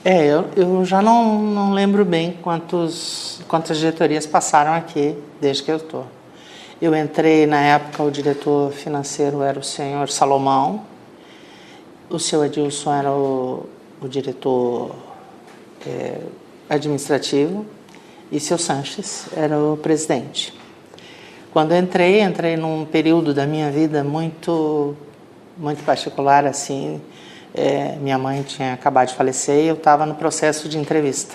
Eu já não lembro bem quantas diretorias passaram aqui desde que eu estou. Eu entrei, na época, o diretor financeiro era o senhor Salomão, o seu Edilson era o diretor administrativo e seu Sanches era o presidente. Quando eu entrei num período da minha vida muito particular, assim. Minha mãe tinha acabado de falecer e eu estava no processo de entrevista.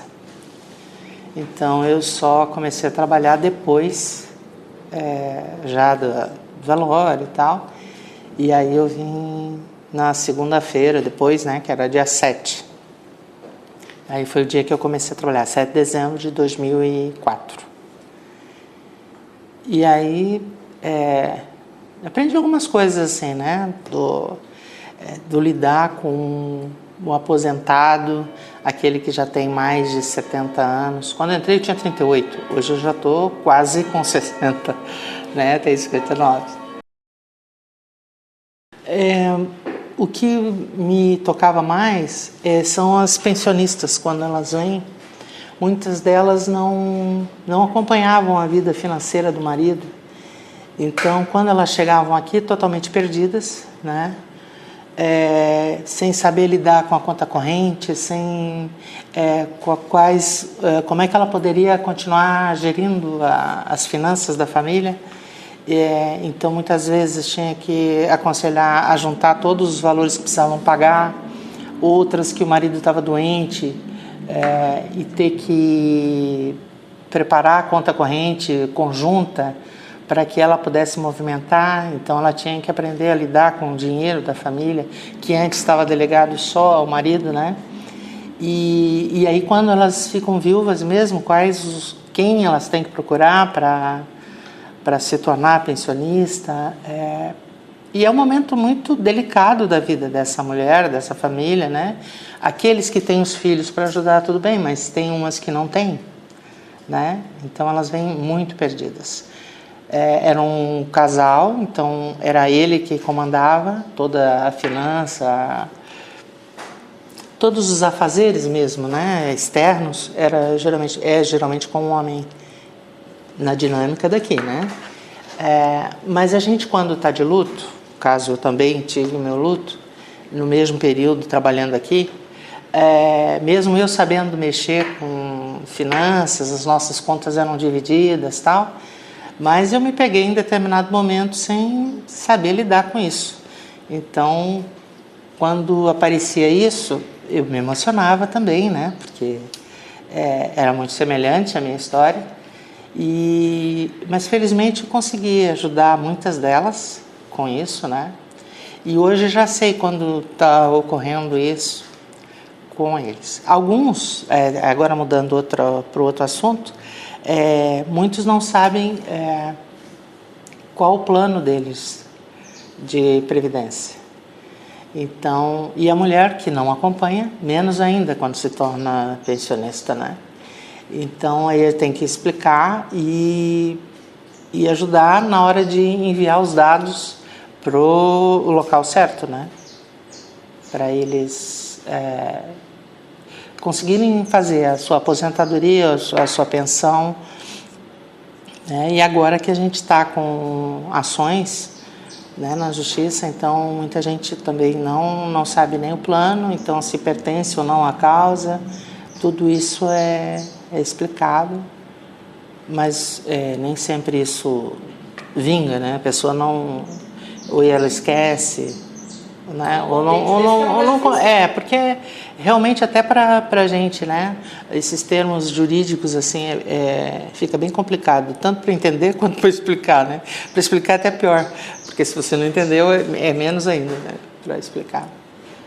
Então eu só comecei a trabalhar depois, já do velório e tal. E aí eu vim na segunda-feira depois, né, que era dia 7. Aí foi o dia que eu comecei a trabalhar, 7 de dezembro de 2004. E aí aprendi algumas coisas assim, né, do lidar com o aposentado, aquele que já tem mais de 70 anos. Quando eu entrei eu tinha 38, hoje eu já estou quase com 60, né? Tenho 59. O que me tocava mais são as pensionistas, quando elas vêm. Muitas delas não acompanhavam a vida financeira do marido. Então, quando elas chegavam aqui totalmente perdidas, né? Sem saber lidar com a conta corrente, como é que ela poderia continuar gerindo as finanças da família. Então, muitas vezes tinha que aconselhar a juntar todos os valores que precisavam pagar, outras que o marido estava doente e ter que preparar a conta corrente conjunta para que ela pudesse movimentar. Então ela tinha que aprender a lidar com o dinheiro da família, que antes estava delegado só ao marido, né? E aí quando elas ficam viúvas mesmo, quem elas têm que procurar para se tornar pensionista. E é um momento muito delicado da vida dessa mulher, dessa família, né? Aqueles que têm os filhos para ajudar, tudo bem, mas tem umas que não têm, né? Então elas vêm muito perdidas. Era um casal, então era ele que comandava toda a finança, todos os afazeres mesmo, né, externos, geralmente com um homem na dinâmica daqui, né? Mas a gente, quando está de luto, caso eu também tive o meu luto, no mesmo período trabalhando aqui, mesmo eu sabendo mexer com finanças, as nossas contas eram divididas, tal. Mas eu me peguei em determinado momento sem saber lidar com isso. Então, quando aparecia isso, eu me emocionava também, né? Porque era muito semelhante à minha história. Mas, felizmente, eu consegui ajudar muitas delas com isso, né? E hoje já sei quando está ocorrendo isso com eles. Alguns, agora mudando para o outro assunto, muitos não sabem qual o plano deles de previdência. Então, e a mulher que não acompanha, menos ainda quando se torna pensionista, né? Então, aí tem que explicar e ajudar na hora de enviar os dados para o local certo, né? Para eles conseguirem fazer a sua aposentadoria, a sua pensão, né? E agora que a gente está com ações, né, na justiça, então muita gente também não sabe nem o plano, então se pertence ou não à causa, tudo isso é explicado, mas nem sempre isso vinga, né? A pessoa ou ela esquece, né? Ou não, porque realmente até para a gente, né? Esses termos jurídicos assim fica bem complicado, tanto para entender quanto para explicar, né? Para explicar é até pior, porque se você não entendeu é menos ainda, né? Para explicar.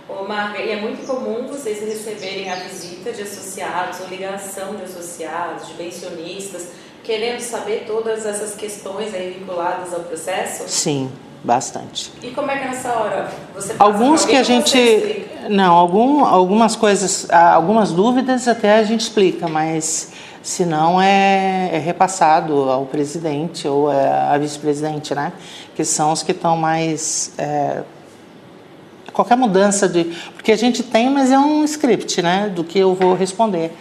Ô Marga, e é muito comum vocês receberem a visita de associados ou ligação de associados, de pensionistas, querendo saber todas essas questões aí vinculadas ao processo? Sim. Bastante. E como é que nessa hora você passa alguns que a gente algumas coisas, algumas dúvidas até a gente explica, mas se não é repassado ao presidente ou à vice-presidente, né? Que são os que estão mais qualquer mudança de... Porque a gente tem, mas é um script, né, do que eu vou responder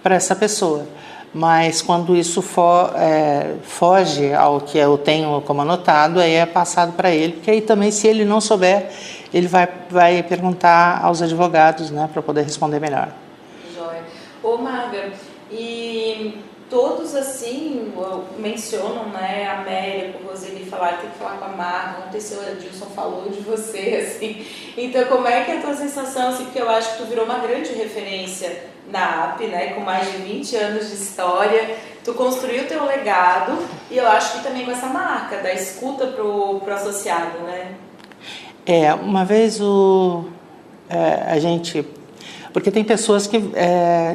para essa pessoa. Mas quando isso foge ao que eu tenho como anotado, aí é passado para ele, porque aí também, se ele não souber, ele vai perguntar aos advogados, né, para poder responder melhor. Joia. Ô, Marga, e todos assim mencionam, né, a América, o Roseli falaram, tem que falar com a Marga, ontem o seu Adilson falou de você, assim. Então, como é que é a tua sensação, assim, porque eu acho que tu virou uma grande referência na AP, né, com mais de 20 anos de história, tu construiu o teu legado, e eu acho que também com essa marca da escuta pro associado, né? Uma vez a gente... Porque tem pessoas que,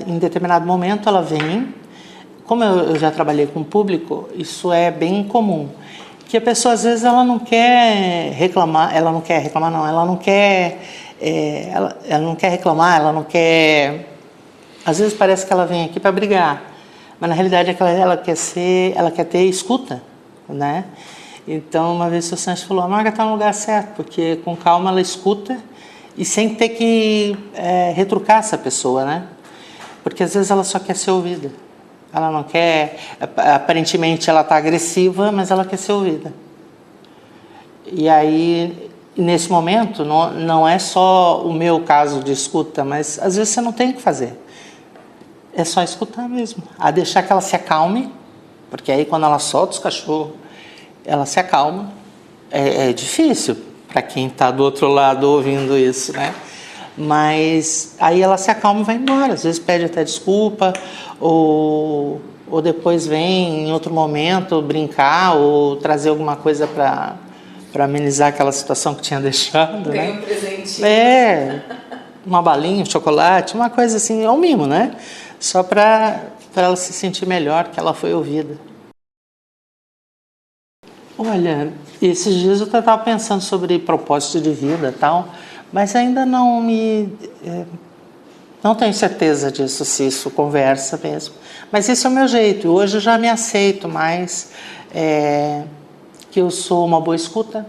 em determinado momento, ela vem... Como eu já trabalhei com o público, isso é bem comum. Que a pessoa, às vezes, ela não quer reclamar, ela não quer reclamar, ela não quer... Às vezes parece que ela vem aqui para brigar, mas na realidade é que ela quer ter escuta, né? Então, uma vez o Sanches falou, a Marga está no lugar certo, porque com calma ela escuta e sem ter que retrucar essa pessoa, né? Porque às vezes ela só quer ser ouvida. Ela não quer, aparentemente ela está agressiva, mas ela quer ser ouvida. E aí, nesse momento, não é só o meu caso de escuta, mas às vezes você não tem o que fazer. É só escutar mesmo. A deixar que ela se acalme, porque aí quando ela solta os cachorros, ela se acalma. É difícil para quem está do outro lado ouvindo isso, né? Mas aí ela se acalma e vai embora. Às vezes pede até desculpa, ou depois vem em outro momento brincar, ou trazer alguma coisa para amenizar aquela situação que tinha deixado. Ganha né? Um presentinho. Uma balinha, um chocolate, uma coisa assim, é um mimo, né? Só para ela se sentir melhor, que ela foi ouvida. Olha, esses dias eu estava pensando sobre propósito de vida e tal, mas ainda não tenho certeza disso, se isso conversa mesmo. Mas esse é o meu jeito, hoje eu já me aceito mais, que eu sou uma boa escuta,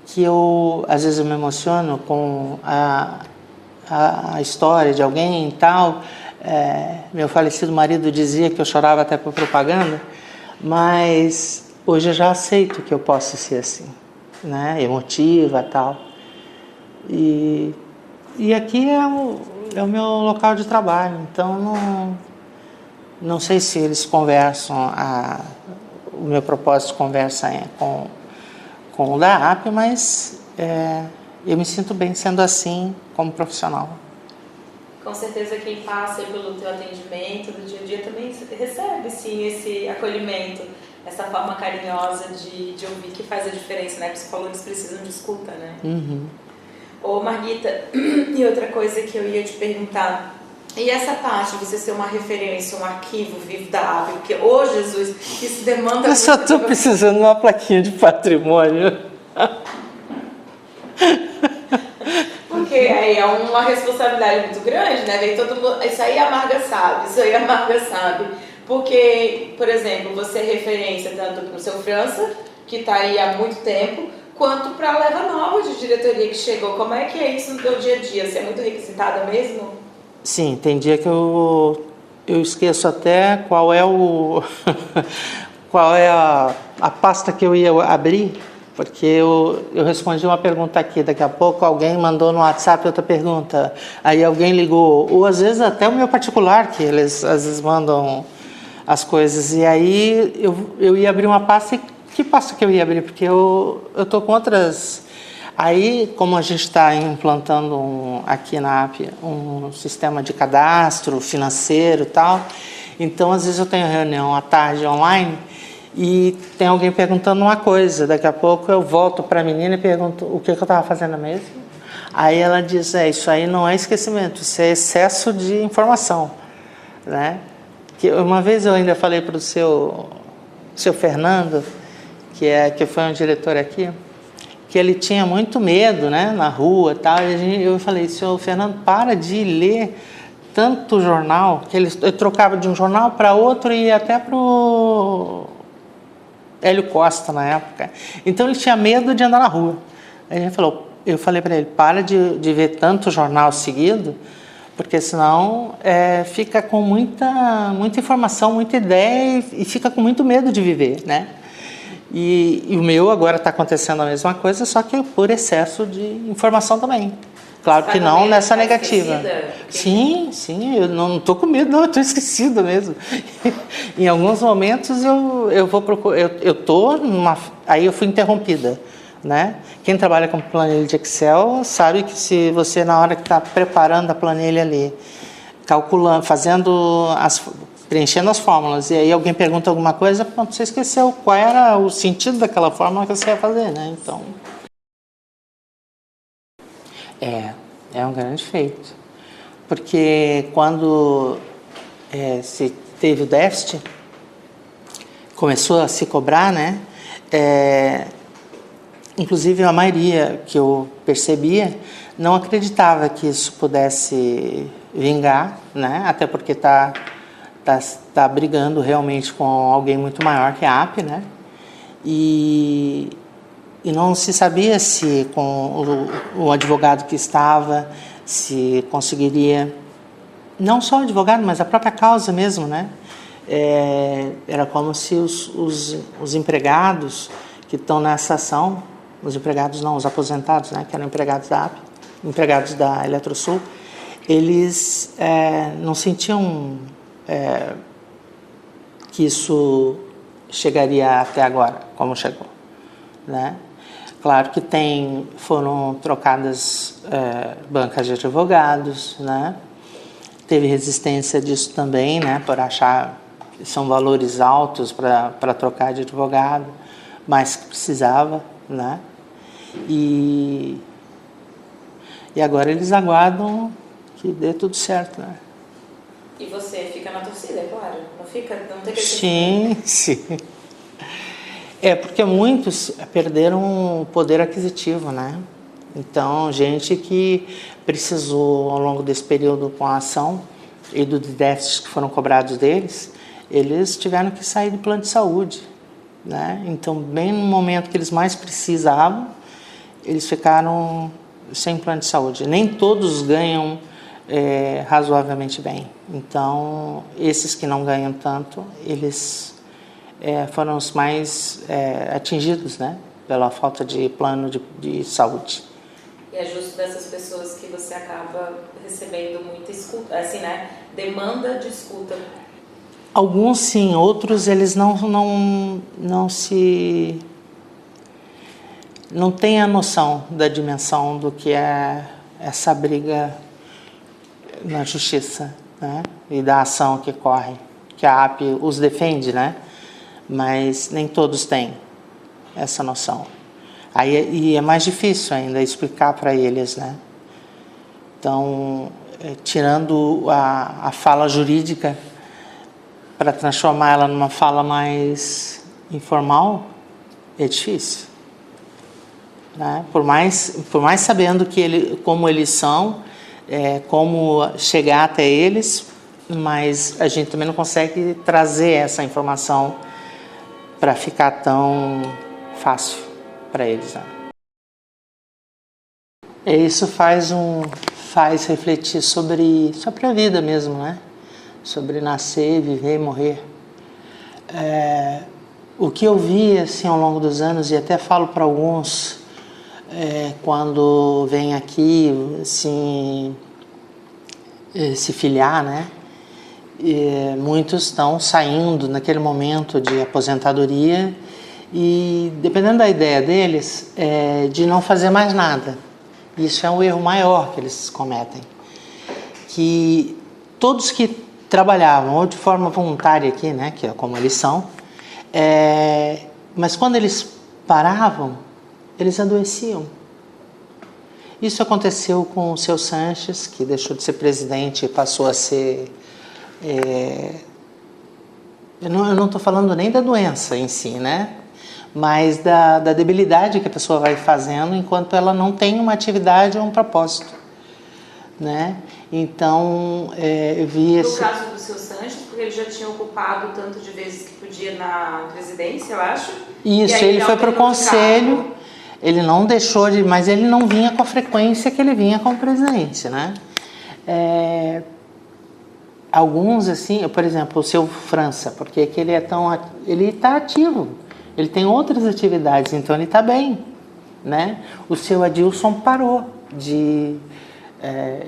que às vezes eu me emociono com a história de alguém e tal. Meu falecido marido dizia que eu chorava até por propaganda, mas hoje eu já aceito que eu posso ser assim, né? Emotiva e tal. E aqui é o meu local de trabalho, então não sei se eles conversam, o meu propósito conversa com o da AP, mas eu me sinto bem sendo assim como profissional. Com certeza quem passa pelo teu atendimento do dia a dia também recebe, sim, esse acolhimento, essa forma carinhosa de ouvir que faz a diferença, né? Porque você falou que eles precisam de escuta, né? Uhum. Ô, Marguita, e outra coisa que eu ia te perguntar, e essa parte de você ser uma referência, um arquivo vivo da AP, porque, Jesus, isso demanda... Eu só estou precisando de uma plaquinha de patrimônio. Porque aí é uma responsabilidade muito grande, né? Vem todo mundo, isso aí a Marga sabe, Porque, por exemplo, você é referência tanto para o seu França, que está aí há muito tempo, quanto para a leva nova de diretoria que chegou. Como é que é isso no teu dia a dia? Você é muito requisitada mesmo? Sim, tem dia que eu esqueço até qual é a pasta que eu ia abrir, porque eu respondi uma pergunta aqui, daqui a pouco alguém mandou no WhatsApp outra pergunta, aí alguém ligou, ou às vezes até o meu particular, que eles às vezes mandam as coisas, e aí eu ia abrir uma pasta, e que pasta que eu ia abrir? Porque eu estou com outras... Aí, como a gente está implantando aqui na AP um sistema de cadastro financeiro e tal, então às vezes eu tenho reunião à tarde online e tem alguém perguntando uma coisa, daqui a pouco eu volto para a menina e pergunto o que eu estava fazendo mesmo. Aí ela diz, isso aí não é esquecimento, isso é excesso de informação, né? Que uma vez eu ainda falei para o seu Fernando, que foi um diretor aqui, que ele tinha muito medo, né, na rua e tal, e eu falei, senhor Fernando, para de ler tanto jornal, que ele trocava de um jornal para outro e até para o Hélio Costa na época. Então ele tinha medo de andar na rua. Aí a gente falou, eu falei para ele, para de ver tanto jornal seguido, porque senão fica com muita informação, muita ideia e fica com muito medo de viver, né? E o meu agora está acontecendo a mesma coisa, só que por excesso de informação também. Claro que não nessa negativa. Sim, eu não estou com medo, não, eu estou esquecida mesmo. Em alguns momentos eu vou procurar, aí eu fui interrompida, né? Quem trabalha com planilha de Excel sabe que se você na hora que está preparando a planilha ali, calculando, preenchendo as fórmulas, e aí alguém pergunta alguma coisa, pronto, você esqueceu qual era o sentido daquela fórmula que você ia fazer, né? Então é um grande feito, porque quando se teve o déficit, começou a se cobrar, né? Inclusive a maioria que eu percebia não acreditava que isso pudesse vingar, né? Até porque tá brigando realmente com alguém muito maior que a AP, né? E não se sabia se com o advogado que estava, se conseguiria, não só o advogado, mas a própria causa mesmo, né? Era como se os empregados que estão nessa ação, os empregados não, os aposentados, né? Que eram empregados da AP, empregados da Eletrosul, eles não sentiam que isso chegaria até agora, como chegou, né? Claro que foram trocadas bancas de advogados, né? Teve resistência disso também, né? Por achar que são valores altos para trocar de advogado, mas que precisava, né? E agora eles aguardam que dê tudo certo, né? E você fica na torcida, é claro? Não tem que... Sim. Porque muitos perderam o poder aquisitivo, né? Então, gente que precisou, ao longo desse período com a ação e do déficit que foram cobrados deles, eles tiveram que sair do plano de saúde, né? Então, bem no momento que eles mais precisavam, eles ficaram sem plano de saúde. Nem todos ganham razoavelmente bem. Então, esses que não ganham tanto, eles foram os mais atingidos, né? Pela falta de plano de saúde. E é justo dessas pessoas que você acaba recebendo muita escuta, assim, né? Demanda de escuta. Alguns sim, outros eles não têm a noção da dimensão do que é essa briga na justiça, né? E da ação que corre, que a AP os defende, né? Mas nem todos têm essa noção. E é mais difícil ainda explicar para eles, né? Então, tirando a fala jurídica para transformar ela numa fala mais informal, é difícil, né? Por mais sabendo como eles são, como chegar até eles, mas a gente também não consegue trazer essa informação para ficar tão fácil para eles, né? E isso faz refletir sobre a vida mesmo, né? Sobre nascer, viver e morrer. O que eu vi assim, ao longo dos anos, e até falo para alguns quando vêm aqui assim, se filiar, né? Muitos estão saindo naquele momento de aposentadoria e, dependendo da ideia deles, de não fazer mais nada. Isso é um erro maior que eles cometem. Que todos que trabalhavam ou de forma voluntária aqui, né, que é como eles são, mas quando eles paravam, eles adoeciam. Isso aconteceu com o seu Sanches, que deixou de ser presidente e passou a ser... eu não estou falando nem da doença em si, né? Mas da debilidade que a pessoa vai fazendo enquanto ela não tem uma atividade ou um propósito, né? Então, eu vi No caso do seu Sanches, porque ele já tinha ocupado tanto de vezes que podia na presidência, eu acho. Isso, ele foi para o conselho, Ele não deixou de... Mas ele não vinha com a frequência que ele vinha como presidente, né? Alguns, assim, por exemplo, o seu França, porque que ele é tão... Ele está ativo, ele tem outras atividades, então ele está bem, né? O seu Adilson parou de...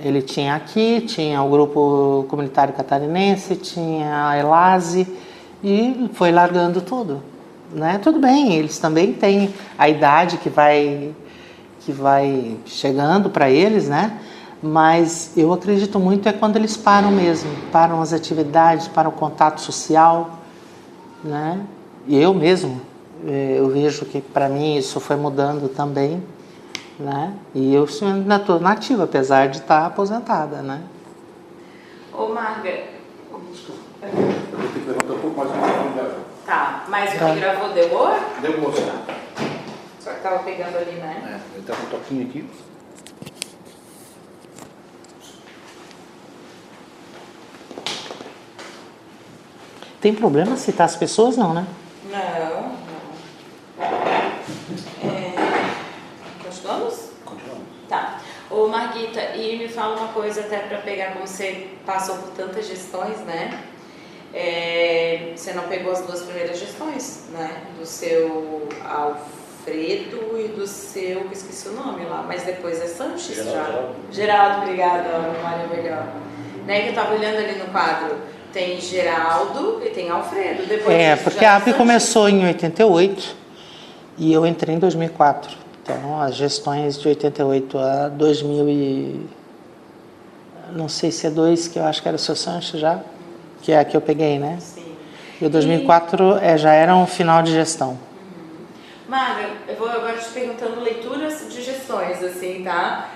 ele tinha aqui, tinha o grupo comunitário catarinense, tinha a Elase, e foi largando tudo, né? Tudo bem, eles também têm a idade que vai chegando para eles, né? Mas eu acredito muito quando eles param mesmo, param as atividades, param o contato social, né? E eu mesmo, eu vejo que para mim isso foi mudando também, né? E eu ainda estou nativa, apesar de estar aposentada, né? Ô, Marga... Eu vou ter que levantar um pouco mais o microfone dela. Tá, mas o que gravou deu boa? Deu moça. Só que tava pegando ali, né? Ele tá com um toquinho aqui. Tem problema citar as pessoas, não, né? Não. Continuamos? Continuamos. Tá. Ô, Marguita, e me fala uma coisa até para pegar, como você passou por tantas gestões, né? Você não pegou as 2 primeiras gestões, né? Do seu Alfredo e do seu, que esqueci o nome lá, mas depois é Sanches já. Geraldo, obrigada, memória melhor. Né, que eu tava olhando ali no quadro, tem Geraldo e tem Alfredo. Depois porque a AP começou em 88 e eu entrei em 2004. Então, as gestões de 88 a 2000 e... Não sei se é 2, que eu acho que era o seu Sanches já, que é a que eu peguei, né? Sim. E o 2004 já era um final de gestão. Maga, eu vou agora te perguntando leituras de gestões, assim, tá?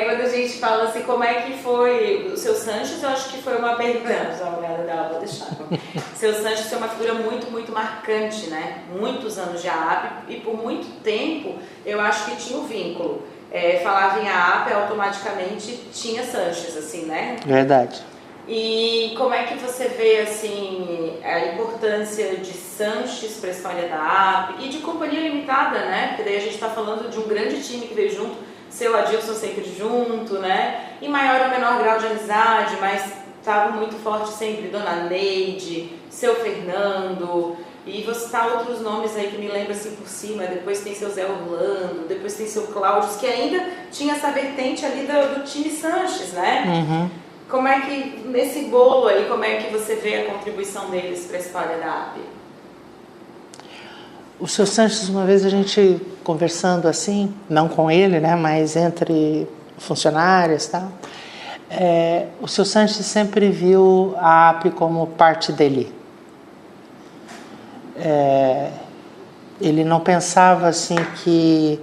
Quando a gente fala assim, como é que foi o seu Sanches, eu acho que foi uma pergunta, vou deixar. Seu Sanches é uma figura muito, muito marcante, né? Muitos anos de AAP e por muito tempo eu acho que tinha o vínculo. Falava em AAP, automaticamente tinha Sanches, assim, né? Verdade. E como é que você vê, assim, a importância de Sanches para a história da AAP e de Companhia Limitada, né? Porque daí a gente está falando de um grande time que veio junto, seu Adilson sempre junto, né? Em maior ou menor grau de amizade, mas estavam muito forte sempre Dona Neide, seu Fernando, e vou citar outros nomes aí que me lembro assim por cima. Depois tem seu Zé Orlando, depois tem seu Cláudio, que ainda tinha essa vertente ali do time Sanches, né? Uhum. Como é que, nesse bolo aí, como é que você vê a contribuição deles para a história da AAP? O seu Sanches, uma vez a gente conversando assim, não com ele, né, mas entre funcionários e tal, o seu Sanches sempre viu a AAP como parte dele. Ele não pensava assim que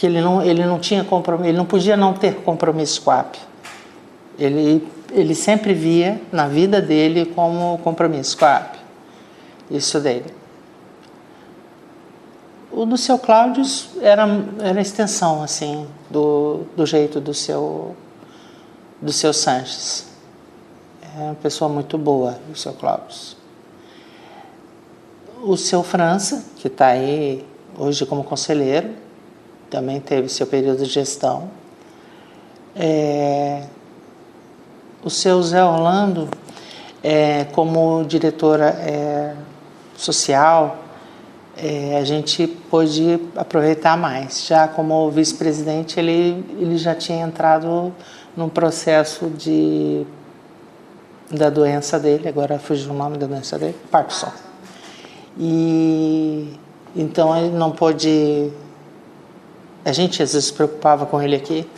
ele não tinha compromisso, ele não podia não ter compromisso com a AAP. Ele sempre via na vida dele como compromisso com a AAP. Isso dele. O do seu Cláudio era a extensão assim do jeito do seu Sanches. É uma pessoa muito boa, o seu Cláudio. O seu França, que está aí hoje como conselheiro, também teve seu período de gestão. O seu Zé Orlando, como diretora social, a gente pôde aproveitar mais. Já como vice-presidente, ele já tinha entrado num processo da doença dele, agora fugiu o nome da doença dele, Parkinson. E então ele não pôde... A gente às vezes se preocupava com ele aqui,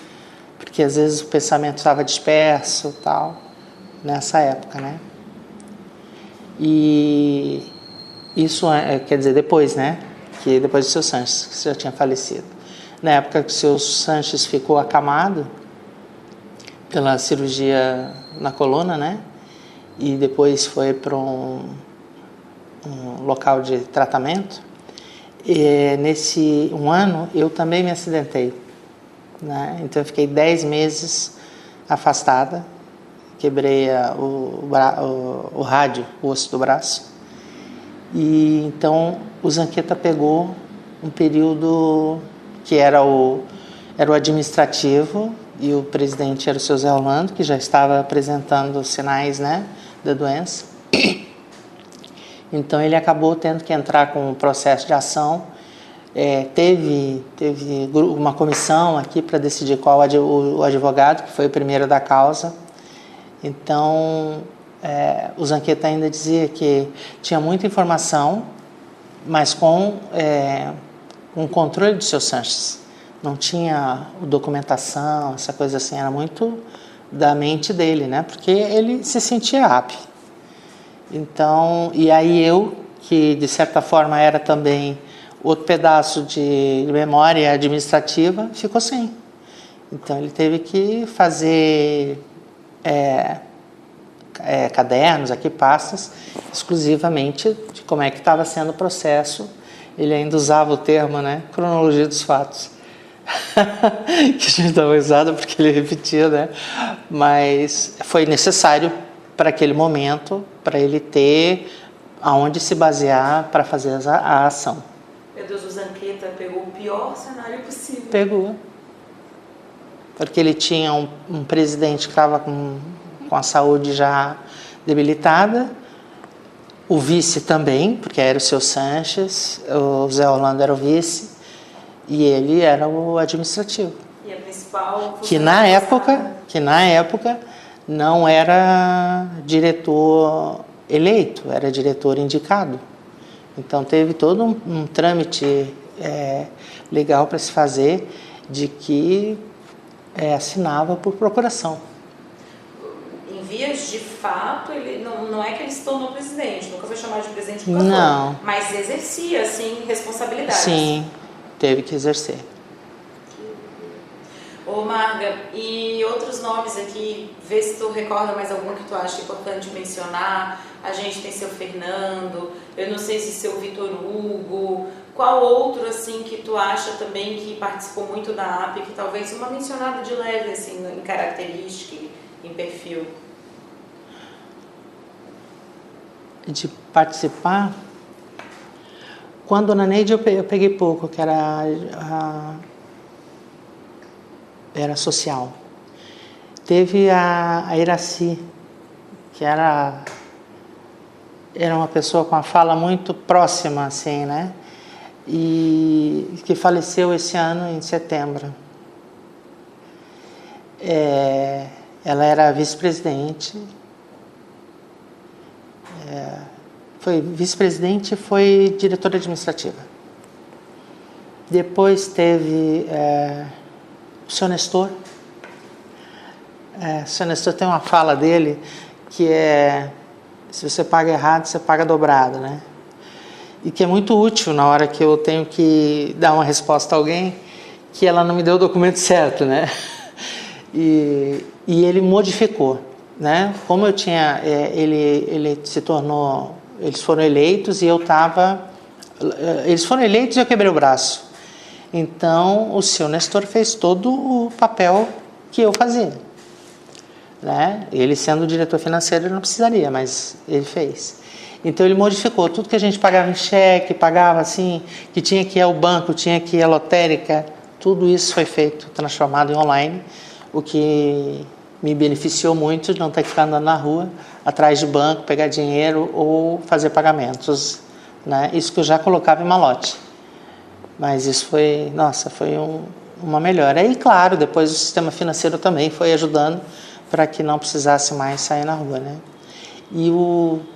porque às vezes o pensamento estava disperso e tal, nessa época, né? E isso, quer dizer, depois, né? Que depois do seu Sanches, que já tinha falecido. Na época que o seu Sanches ficou acamado pela cirurgia na coluna, né? E depois foi para um local de tratamento. E nesse um ano, eu também me acidentei, né? Então eu fiquei 10 meses afastada, quebrei o rádio, o osso do braço. E então o Zanqueta pegou um período que era o administrativo, e o presidente era o seu Zé Orlando, que já estava apresentando sinais, né, da doença. Então ele acabou tendo que entrar com um processo de ação. Teve uma comissão aqui para decidir qual o advogado, que foi o primeiro da causa. Então o Zanqueta ainda dizia que tinha muita informação, mas com o controle do seu Sanches. Não tinha documentação, essa coisa assim, era muito da mente dele, né? Porque ele se sentia apto. Então, e aí eu, que de certa forma era também outro pedaço de memória administrativa, ficou sem. Então ele teve que fazer cadernos, aqui pastas, exclusivamente de como é que estava sendo o processo. Ele ainda usava o termo, né? Cronologia dos fatos. Que a gente dava risada porque ele repetia, né? Mas foi necessário para aquele momento, para ele ter aonde se basear para fazer a ação. Meu Deus, o Zanqueta pegou o pior cenário possível. Pegou. Porque ele tinha um presidente que estava com a saúde já debilitada, o vice também, porque era o seu Sanches, o Zé Orlando era o vice, e ele era o administrativo. E a principal... Que na época não era diretor eleito, era diretor indicado. Então teve todo um trâmite legal para se fazer, de que assinava por procuração. Em vias de fato, ele não é que ele se tornou presidente, nunca foi chamado de presidente, nunca não. Foi, mas exercia, assim, responsabilidades. Sim, teve que exercer. Ô Marga, e outros nomes aqui, vê se tu recorda mais algum que tu acha importante mencionar. A gente tem seu Fernando, eu não sei se seu Vitor Hugo, qual outro assim que tu acha também que participou muito da AP, que talvez uma mencionada de leve assim, em característica, em perfil? De participar, quando a Dona Neide eu peguei pouco, que era social. Teve a Iraci, que era uma pessoa com a fala muito próxima, assim, né? E que faleceu esse ano, em setembro. Ela era vice-presidente. Foi vice-presidente e foi diretora administrativa. Depois teve o seu Nestor. O seu Nestor tem uma fala dele que se você paga errado, você paga dobrado, né? E que é muito útil na hora que eu tenho que dar uma resposta a alguém que ela não me deu o documento certo, né? E ele modificou, né? Como eu tinha, ele se tornou, eles foram eleitos e eu estava, eles foram eleitos e eu quebrei o braço. Então o seu Nestor fez todo o papel que eu fazia, né? Ele sendo o diretor financeiro ele não precisaria, mas ele fez. Então ele modificou tudo que a gente pagava em cheque, pagava assim, que tinha que ir ao banco, tinha que ir à lotérica, tudo isso foi feito, transformado em online, o que me beneficiou muito de não ter que ficar andando na rua, atrás de banco, pegar dinheiro ou fazer pagamentos, né? Isso que eu já colocava em malote. Mas isso foi, foi uma melhora. E claro, depois o sistema financeiro também foi ajudando para que não precisasse mais sair na rua, né? E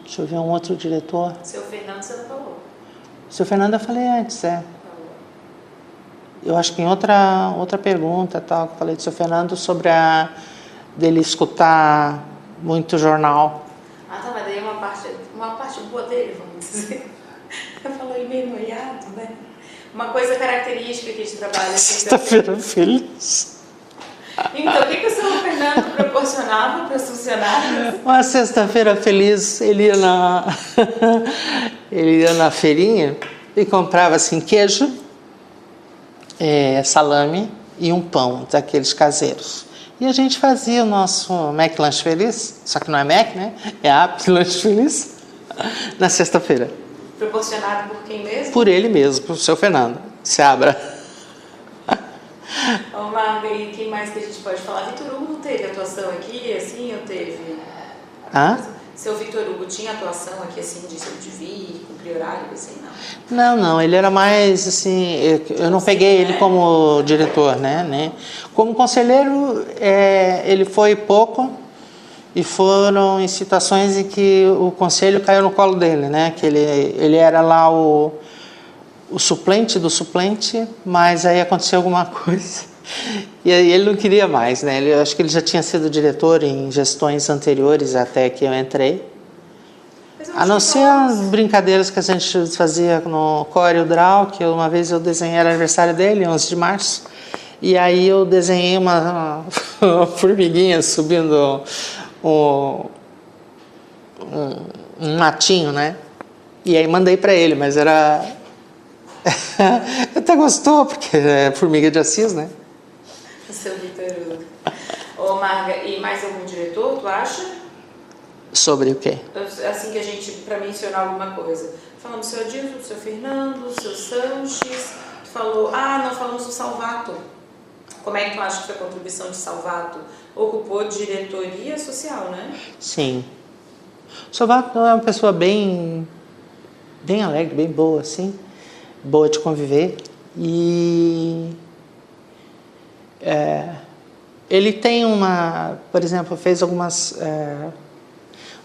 deixa eu ver um outro diretor. Seu Fernando você não falou? Seu Fernando eu falei antes, Eu acho que em outra pergunta, tal, que eu falei do seu Fernando sobre dele escutar muito jornal. Ah, tá, mas daí é uma parte boa dele, vamos dizer. Eu falei meio noiado, né? Uma coisa característica aqui de trabalho. Sexta-feira feliz. Então, o que o seu Fernando proporcionava para os funcionários? Uma sexta-feira feliz, ele ia na feirinha e comprava assim queijo, salame e um pão daqueles caseiros. E a gente fazia o nosso Mac Lanche Feliz, só que não é Mac, né? É App Lanche Feliz, na sexta-feira. Proporcionado por quem mesmo? Por ele mesmo, por seu Fernando. se abra. Ô, Marga, e quem mais que a gente pode falar? Vitor Hugo não teve atuação aqui, assim, ou teve? Hã? Seu Vitor Hugo tinha atuação aqui, assim, de vir, cumprir horário, assim, não? Não, ele era mais assim, eu não peguei ele como diretor, né? Como conselheiro, ele foi pouco e foram em situações em que o conselho caiu no colo dele, né? Que ele era lá o suplente do suplente, mas aí aconteceu alguma coisa e aí ele não queria mais, né? Eu acho que ele já tinha sido diretor em gestões anteriores até que eu entrei. A não ser as brincadeiras que a gente fazia no Corel Draw, que uma vez eu desenhei, era aniversário dele, 11 de março, e aí eu desenhei uma formiguinha subindo um matinho, né? E aí mandei para ele, mas era... até gostou, porque é formiga de Assis, né? O seu Vitor Hugo. Ô, Marga, e mais algum diretor, tu acha? Sobre o quê? Assim que a gente, para mencionar alguma coisa. Falamos do seu Adilson, do seu Fernando, do seu Sanches, tu falou, não falamos do Salvato. Como é que tu acha que foi a contribuição de Salvato? Ocupou diretoria social, né? Sim. O Salvato é uma pessoa bem alegre, bem boa, assim, boa de conviver. E ele tem por exemplo, fez algumas...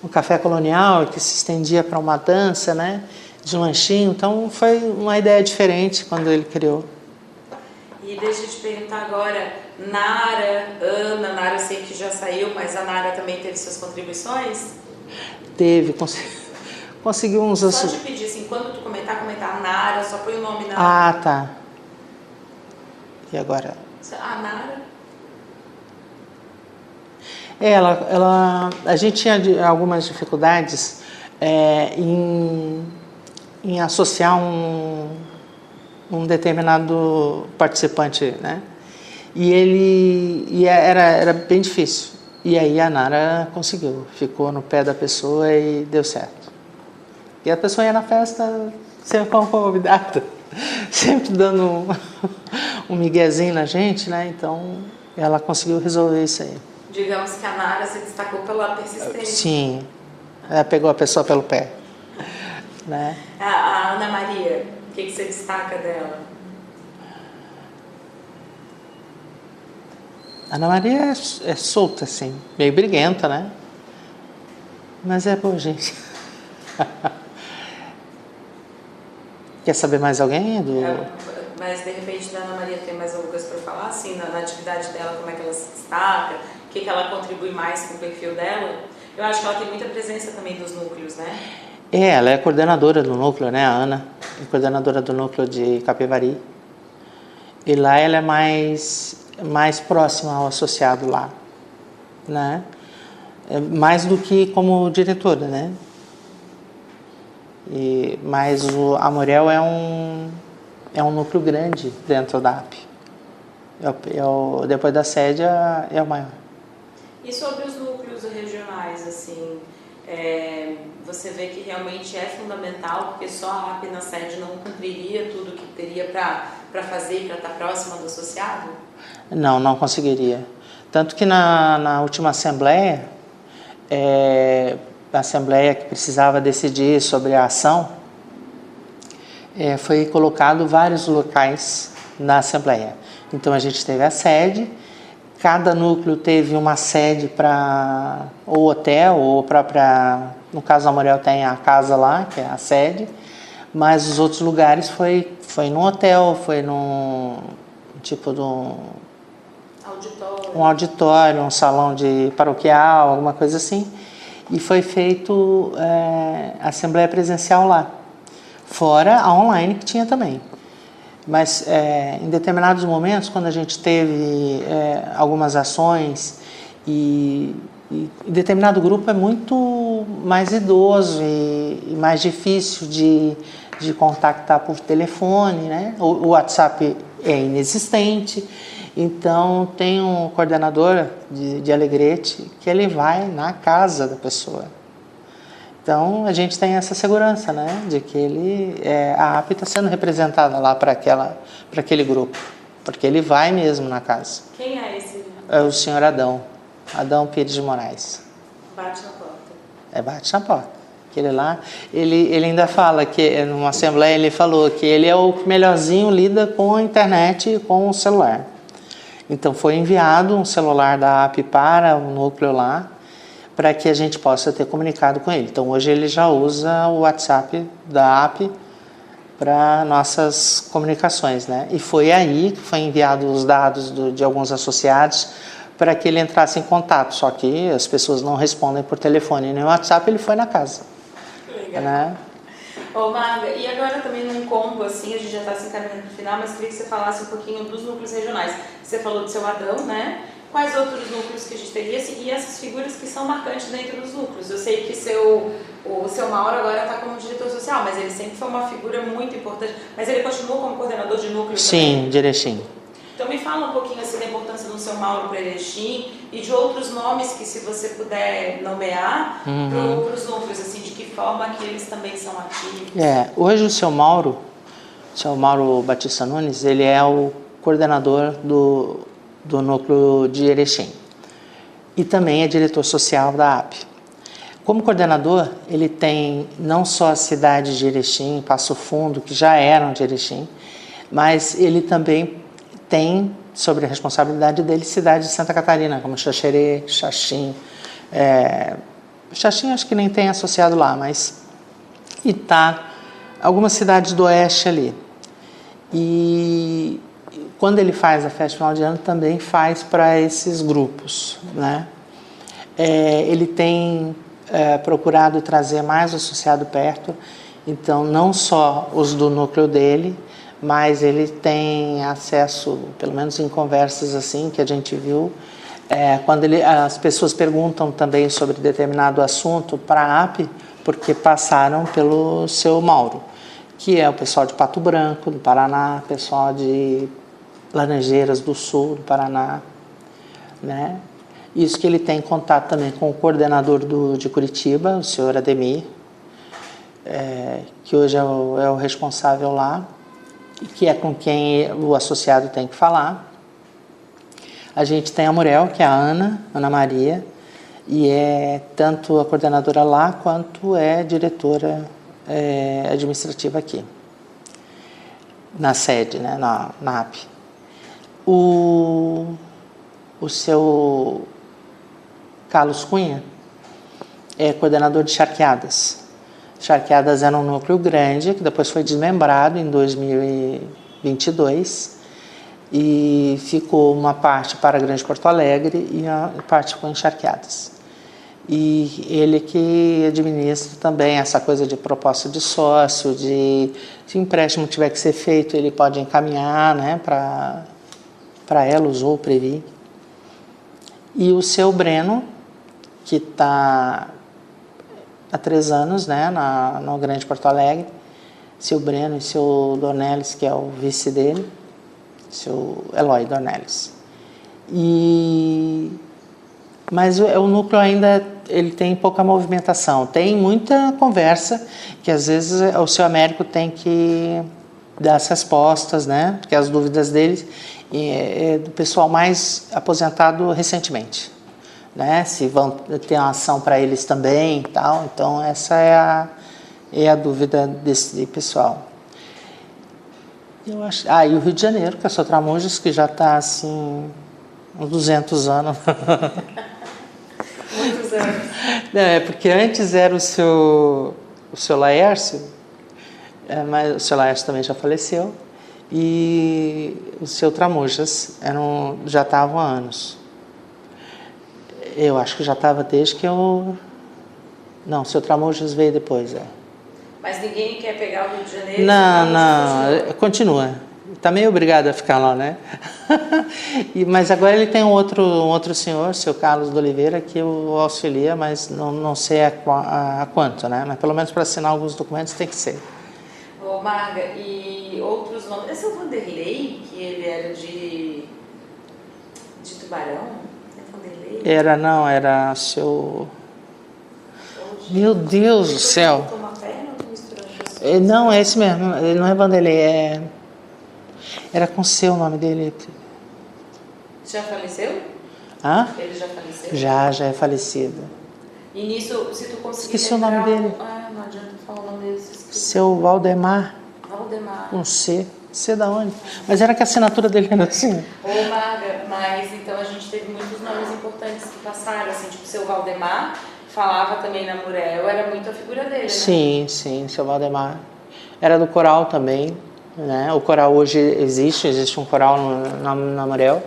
um café colonial que se estendia para uma dança, né, de lanchinho. Então foi uma ideia diferente quando ele criou. E deixa eu te perguntar agora, Nara eu sei que já saiu, mas a Nara também teve suas contribuições? Teve, conseguiu uns... Só te pedir, assim, quando tu comentar Nara, só põe o nome na... tá. E agora? A Nara... a gente tinha algumas dificuldades em associar um determinado participante, né? E era bem difícil. E aí a Nara conseguiu, ficou no pé da pessoa e deu certo. E a pessoa ia na festa sempre como convidada, sempre dando um miguezinho na gente, né? Então ela conseguiu resolver isso aí. Digamos que a Nara se destacou pela persistência. Sim, ela pegou a pessoa pelo pé. Né? A Ana Maria, o que você destaca dela? A Ana Maria é solta, assim, meio briguenta, né? Mas é boa, gente. Quer saber mais alguém? Mas de repente da Ana Maria tem mais alguma coisa para falar, assim, na atividade dela, como é que ela se destaca, o que ela contribui mais com o perfil dela? Eu acho que ela tem muita presença também dos núcleos, né? Ela é coordenadora do núcleo, né? A Ana é coordenadora do núcleo de Capivari. E lá ela é mais próxima ao associado lá, né? Mais do que como diretora, né? Mas a Morel é um núcleo grande dentro da AP. Depois da sede é o maior. E sobre os núcleos regionais, assim, você vê que realmente é fundamental, porque só a AP na sede não cumpriria tudo que teria para fazer, para estar próxima do associado? Não conseguiria. Tanto que na última assembleia, a assembleia que precisava decidir sobre a ação, foi colocado vários locais na assembleia. Então a gente teve a sede, cada núcleo teve uma sede para ou hotel ou própria, no caso da Morel tem a casa lá, que é a sede, mas os outros lugares foi num hotel, foi num tipo de um auditório, um salão de paroquial, alguma coisa assim, e foi feito a assembleia presencial lá, fora a online que tinha também. Mas em determinados momentos, quando a gente teve algumas ações e determinado grupo é muito mais idoso e mais difícil de contactar por telefone, né? O WhatsApp é inexistente, então tem um coordenador de Alegrete que ele vai na casa da pessoa. Então, a gente tem essa segurança, né, de que a APE está sendo representada lá para aquele grupo, porque ele vai mesmo na casa. Quem é esse? É o senhor Adão Pires de Moraes. Bate na porta. Bate na porta. Aquele lá, ele ainda fala que, numa assembleia, ele falou que ele é o que melhorzinho lida com a internet e com o celular. Então, foi enviado um celular da APE para o núcleo lá, para que a gente possa ter comunicado com ele. Então, hoje ele já usa o WhatsApp da APE para nossas comunicações, né? E foi aí que foi enviado os dados de alguns associados para que ele entrasse em contato, só que as pessoas não respondem por telefone nem WhatsApp, ele foi na casa. Legal. Né? Ô Marga, e agora também num combo assim, a gente já está se encaminhando para o final, mas queria que você falasse um pouquinho dos núcleos regionais. Você falou do seu Adão, né? Quais outros núcleos que a gente teria e essas figuras que são marcantes dentro dos núcleos? Eu sei que o seu Mauro agora está como diretor social, mas ele sempre foi uma figura muito importante. Mas ele continua como coordenador de núcleo também? Sim, de Erechim. Então me fala um pouquinho assim, da importância do seu Mauro para Erechim e de outros nomes que, se você puder nomear, para os núcleos, assim, de que forma que eles também são ativos. Hoje o seu Mauro Batista Nunes, ele é o coordenador do núcleo de Erechim e também é diretor social da APE. Como coordenador, ele tem não só a cidade de Erechim, Passo Fundo, que já eram de Erechim, mas ele também tem, sobre a responsabilidade dele, cidade de Santa Catarina, como Xaxerê, Xaxim. Xaxim acho que nem tem associado lá, mas Itá, algumas cidades do oeste ali. E quando ele faz a festa final de ano, também faz para esses grupos, né? Ele tem procurado trazer mais o associado perto, então não só os do núcleo dele, mas ele tem acesso, pelo menos em conversas assim que a gente viu, quando as pessoas perguntam também sobre determinado assunto para a APE, porque passaram pelo seu Mauro, que é o pessoal de Pato Branco, do Paraná, pessoal de Laranjeiras do Sul, do Paraná, né? Isso que ele tem contato também com o coordenador de Curitiba, o senhor Ademir, que hoje é o responsável lá, e que é com quem o associado tem que falar. A gente tem a Murel, que é a Ana Maria, e é tanto a coordenadora lá, quanto é diretora administrativa aqui, na sede, né, na APE. O seu Carlos Cunha é coordenador de Charqueadas. Charqueadas era um núcleo grande, que depois foi desmembrado em 2022, e ficou uma parte para Grande Porto Alegre e a parte ficou em Charqueadas. E ele que administra também essa coisa de proposta de sócio, se empréstimo tiver que ser feito, ele pode encaminhar, né, para Elos ou Previ. E o seu Breno, que está há 3 anos, né, no Grande Porto Alegre, seu Breno e seu Dornelles, que é o vice dele, seu Eloy Dornelles. Mas o núcleo ainda ele tem pouca movimentação, tem muita conversa, que às vezes o seu Américo tem que dar as respostas, né, porque as dúvidas deles é do pessoal mais aposentado recentemente, né, se vão ter uma ação para eles também e tal. Então essa é a dúvida desse pessoal. Eu acho, e o Rio de Janeiro, que é o seu Tramujas, que já está assim uns 200 anos. Muitos anos. Não, porque antes era o seu Laércio, mas o seu Laércio também já faleceu, e o seu Tramujas já estavam há anos. Eu acho que já estava desde que eu... Não, o seu Tramujas veio depois, Mas ninguém quer pegar o Rio de Janeiro? Não, continua. Está meio obrigado a ficar lá, né? Mas agora ele tem um outro senhor, seu Carlos de Oliveira, que o auxilia, mas não sei a quanto, né? Mas pelo menos para assinar alguns documentos tem que ser. Ô Marga, e outros nomes? Esse é o Vanderlei, que ele era de Tubarão? É Vanderlei? Era seu... Meu Deus do céu. Uma perna ou misturou as pessoas? Não, é esse mesmo. Ele não é Vanderlei, era com C o nome dele. Já faleceu? Hã? Ele já faleceu? Já é falecido. E nisso, se tu conseguir Esqueci o nome dele. não adianta falar o nome dele. Seu Valdemar. Valdemar. Com C. C da onde? Mas era que a assinatura dele era assim. Ô, Marga, mas então a gente teve muitos nomes importantes que passaram, assim, tipo, seu Valdemar falava também na Murel, era muito a figura dele, né? Sim, seu Valdemar. Era do coral também, né? O coral hoje existe um coral na Murel.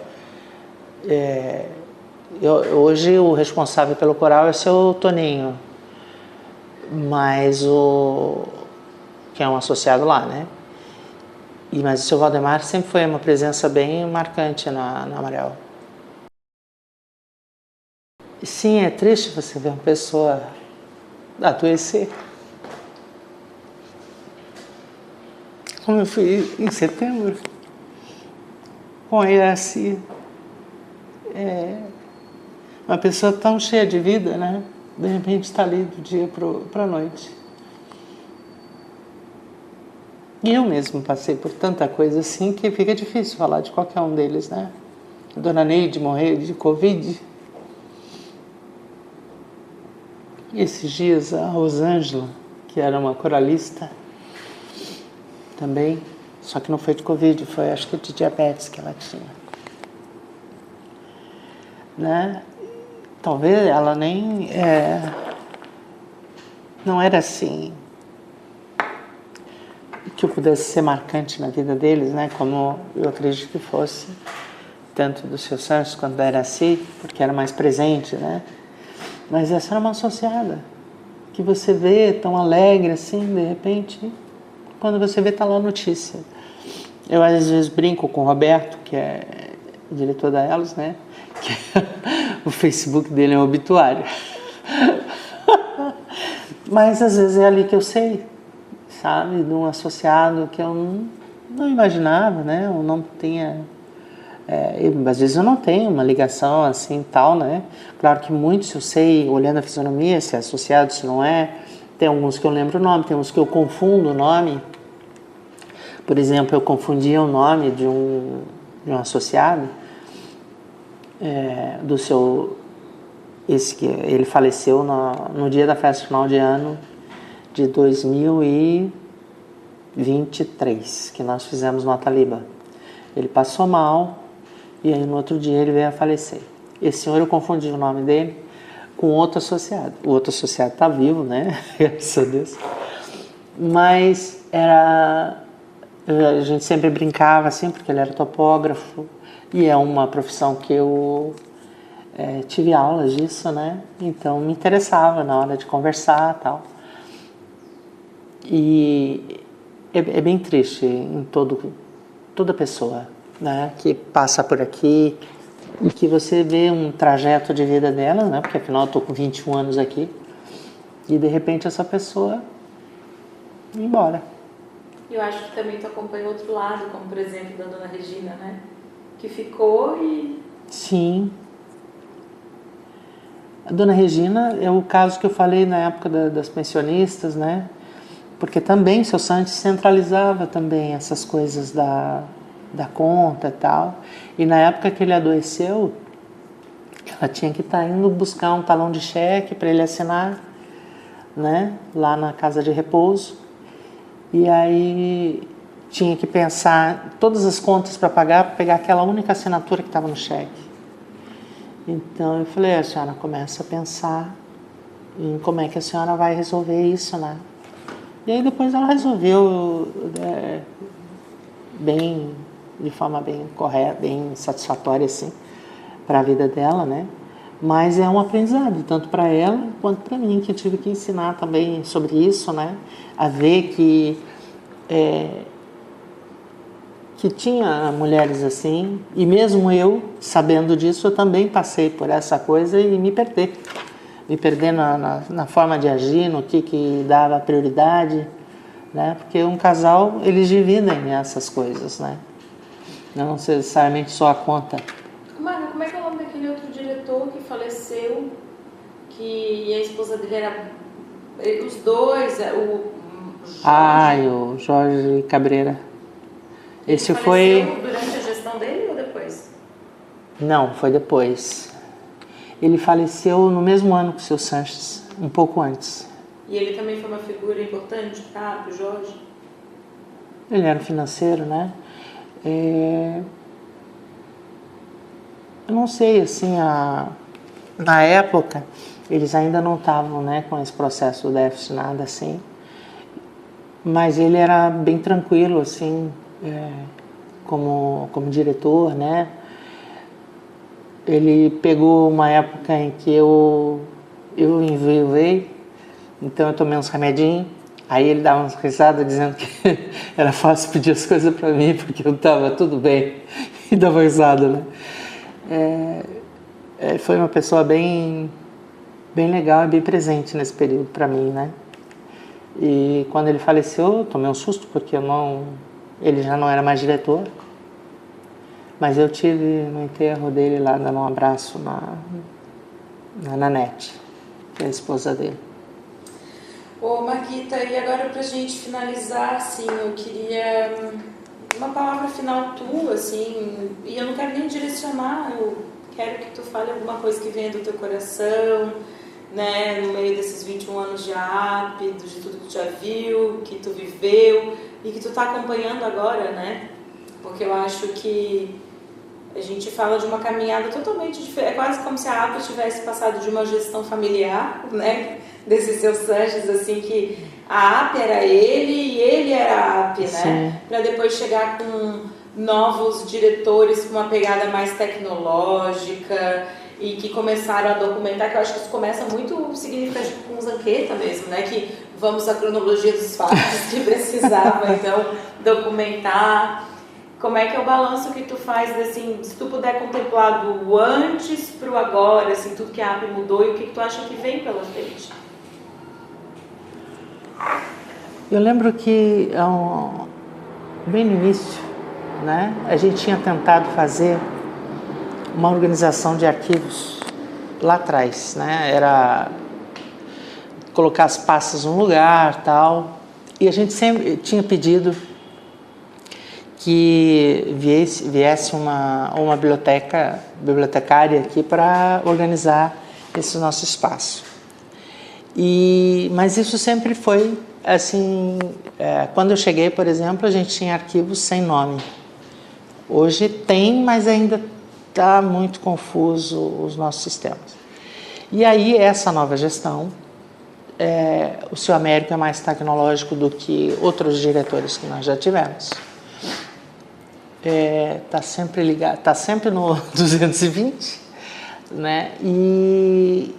Hoje o responsável pelo coral é seu Toninho, mas que é um associado lá, né? Mas o seu Valdemar sempre foi uma presença bem marcante na Amarel. Sim, é triste você ver uma pessoa adoecer. Como eu fui em setembro, com a Iraci. Uma pessoa tão cheia de vida, né? De repente está ali do dia para a noite. E eu mesmo passei por tanta coisa assim que fica difícil falar de qualquer um deles, né? A dona Neide morreu de Covid. E esses dias a Rosângela, que era uma coralista, também, só que não foi de Covid, foi acho que de diabetes que ela tinha. Né? Talvez ela nem... não era assim... que eu pudesse ser marcante na vida deles, né? Como eu acredito que fosse, tanto do seu Santos quanto da Iraci, porque era mais presente, né? Mas essa era uma associada, que você vê tão alegre assim, de repente, quando você vê tá lá a notícia. Eu às vezes brinco com o Roberto, que é o diretor da Elos, né? Que o Facebook dele é um obituário. Mas às vezes é ali que eu sei, sabe, de um associado que eu não imaginava, né? Eu não tinha... às vezes eu não tenho uma ligação assim tal, né? Claro que muitos eu sei, olhando a fisionomia, se é associado, se não é. Tem alguns que eu lembro o nome, tem uns que eu confundo o nome. Por exemplo, eu confundia o nome de um associado, do seu... Esse que ele faleceu no dia da festa final de ano de 2023, que nós fizemos no Ataliba. Ele passou mal e aí no outro dia ele veio a falecer. Esse senhor, eu confundi o nome dele com outro associado. O outro associado está vivo, né? Graças a Deus. Mas a gente sempre brincava assim, porque ele era topógrafo e é uma profissão que eu tive aulas disso, né? Então me interessava na hora de conversar e tal. E é bem triste em toda pessoa, né, que passa por aqui e que você vê um trajeto de vida dela, né, porque afinal eu estou com 21 anos aqui, e de repente essa pessoa ir embora. Eu acho que também tu acompanha o outro lado, como por exemplo da dona Regina, né, que ficou e... Sim. A dona Regina é o caso que eu falei na época das pensionistas, né, porque também o seu Santos centralizava também essas coisas da conta e tal. E na época que ele adoeceu, ela tinha que estar indo buscar um talão de cheque para ele assinar, né, lá na casa de repouso. E aí tinha que pensar todas as contas para pegar aquela única assinatura que estava no cheque. Então eu falei, a senhora começa a pensar em como é que a senhora vai resolver isso, né? E aí depois ela resolveu de forma bem correta, bem satisfatória assim, para a vida dela, né? Mas é um aprendizado, tanto para ela quanto para mim, que eu tive que ensinar também sobre isso, né? A ver que tinha mulheres assim, e mesmo eu, sabendo disso, eu também passei por essa coisa e me perder na forma de agir, no que dava prioridade, né? Porque um casal, eles dividem essas coisas, né? Não necessariamente só a conta. Mara, como é que é o nome daquele outro diretor que faleceu, que a esposa dele era Os dois, o Jorge... E o Jorge Cabreira. Esse faleceu foi... durante a gestão dele ou depois? Não, foi depois. Ele faleceu no mesmo ano que o seu Sanches, um pouco antes. E ele também foi uma figura importante, tá, o Jorge? Ele era um financeiro, né? Eu não sei, assim, na época, eles ainda não estavam, né, com esse processo do déficit, nada assim. Mas ele era bem tranquilo, assim, como diretor, né? Ele pegou uma época em que eu enjoei, então eu tomei uns remedinhos. Aí ele dava umas risadas dizendo que era fácil pedir as coisas para mim, porque eu estava tudo bem. E dava risada, né? Foi uma pessoa bem legal e bem presente nesse período para mim, né? E quando ele faleceu, eu tomei um susto, porque ele já não era mais diretor. Mas eu tive no enterro dele lá, dando um abraço na Nanete, que é a esposa dele. Ô Marquita, e agora pra gente finalizar, assim, eu queria uma palavra final tua, assim, e eu não quero nem direcionar, eu quero que tu fale alguma coisa que venha do teu coração, né, no meio desses 21 anos de AAP, de tudo que tu já viu, que tu viveu e que tu tá acompanhando agora, né, porque eu acho que a gente fala de uma caminhada totalmente diferente, é quase como se a AAP tivesse passado de uma gestão familiar, né, desse seu Sanches, assim, que a AAP era ele e ele era a AAP, né, para depois chegar com novos diretores com uma pegada mais tecnológica e que começaram a documentar, que eu acho que isso começa muito significativo com o Zanqueta mesmo, né, que vamos à cronologia dos fatos que precisava, então, documentar. Como é que é o balanço que tu faz, assim, se tu puder contemplar do antes pro agora, assim, tudo que a AAP mudou e o que tu acha que vem pela frente? Eu lembro que, bem no início, né, a gente tinha tentado fazer uma organização de arquivos lá atrás, né, era colocar as pastas no lugar, tal, e a gente sempre tinha pedido que viesse uma bibliotecária aqui para organizar esse nosso espaço. Mas isso sempre foi assim, quando eu cheguei, por exemplo, a gente tinha arquivos sem nome. Hoje tem, mas ainda está muito confuso os nossos sistemas. E aí essa nova gestão, o seu Américo é mais tecnológico do que outros diretores que nós já tivemos. Tá sempre ligado, tá sempre no 220, né? E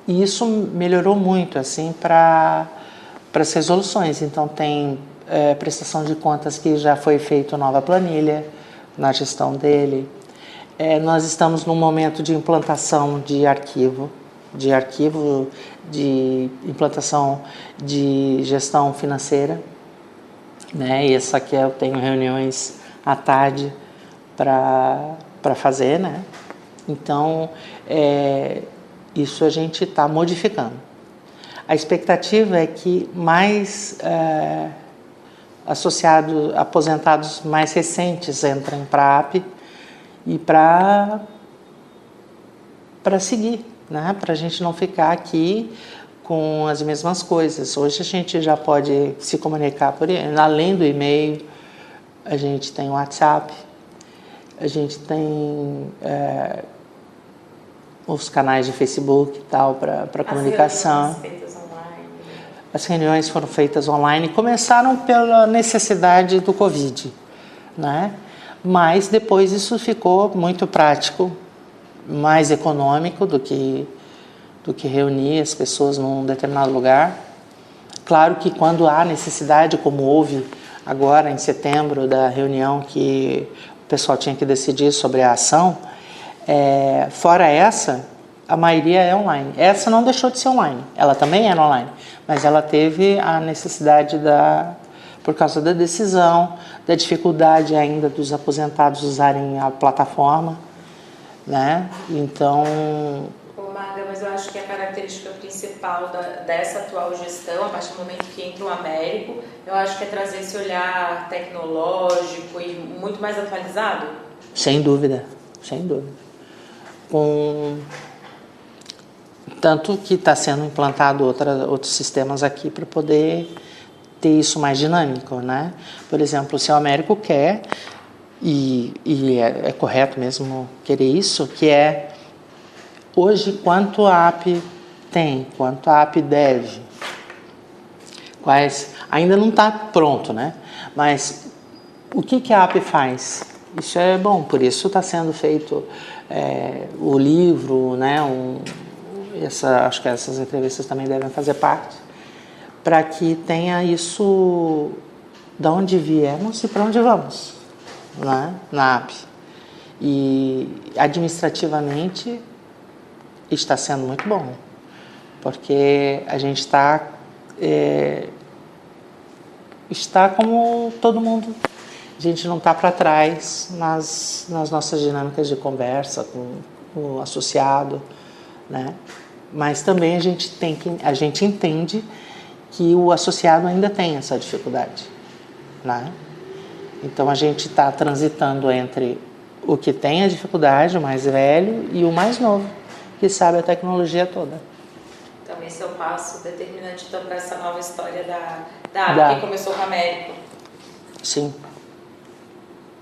isso melhorou muito, assim, para as resoluções. Então tem prestação de contas que já foi feita nova planilha na gestão dele. Nós estamos num momento de implantação de arquivo, de implantação de gestão financeira, né? E essa aqui eu tenho reuniões à tarde para fazer, né? Então, isso a gente está modificando. A expectativa é que mais aposentados mais recentes entrem para a AAP e para seguir, né? Para a gente não ficar aqui com as mesmas coisas. Hoje a gente já pode se comunicar além do e-mail. A gente tem o WhatsApp, a gente tem os canais de Facebook e tal para comunicação. As reuniões foram feitas online, começaram pela necessidade do Covid, né? Mas depois isso ficou muito prático, mais econômico do que reunir as pessoas num determinado lugar. Claro que quando há necessidade, como houve agora em setembro, da reunião que o pessoal tinha que decidir sobre a ação, fora essa, a maioria é online. Essa não deixou de ser online, ela também era online, mas ela teve a necessidade por causa da decisão, da dificuldade ainda dos aposentados usarem a plataforma, né? Então... Marga, mas Mas eu acho que a característica principal dessa atual gestão, a partir do momento que entra o Américo, eu acho que é trazer esse olhar tecnológico e muito mais atualizado. Sem dúvida, sem dúvida. Tanto que está sendo implantado outros sistemas aqui para poder ter isso mais dinâmico, né? Por exemplo, se o Américo quer, e é correto mesmo querer isso, que é hoje quanto a app tem, quanto a app deve, ainda não está pronto, né? Mas o que a app faz? Isso é bom, por isso está sendo feito o livro, né? Acho que essas entrevistas também devem fazer parte, para que tenha isso de onde viemos e para onde vamos, né? Na app. E administrativamente está sendo muito bom, porque a gente está como todo mundo. A gente não está para trás nas nossas dinâmicas de conversa com o associado, né? Mas também a gente entende que o associado ainda tem essa dificuldade, né? Então a gente está transitando entre o que tem a dificuldade, o mais velho, e o mais novo, que sabe a tecnologia toda. Então esse é o passo determinante então, para essa nova história da que começou com o Américo. Sim.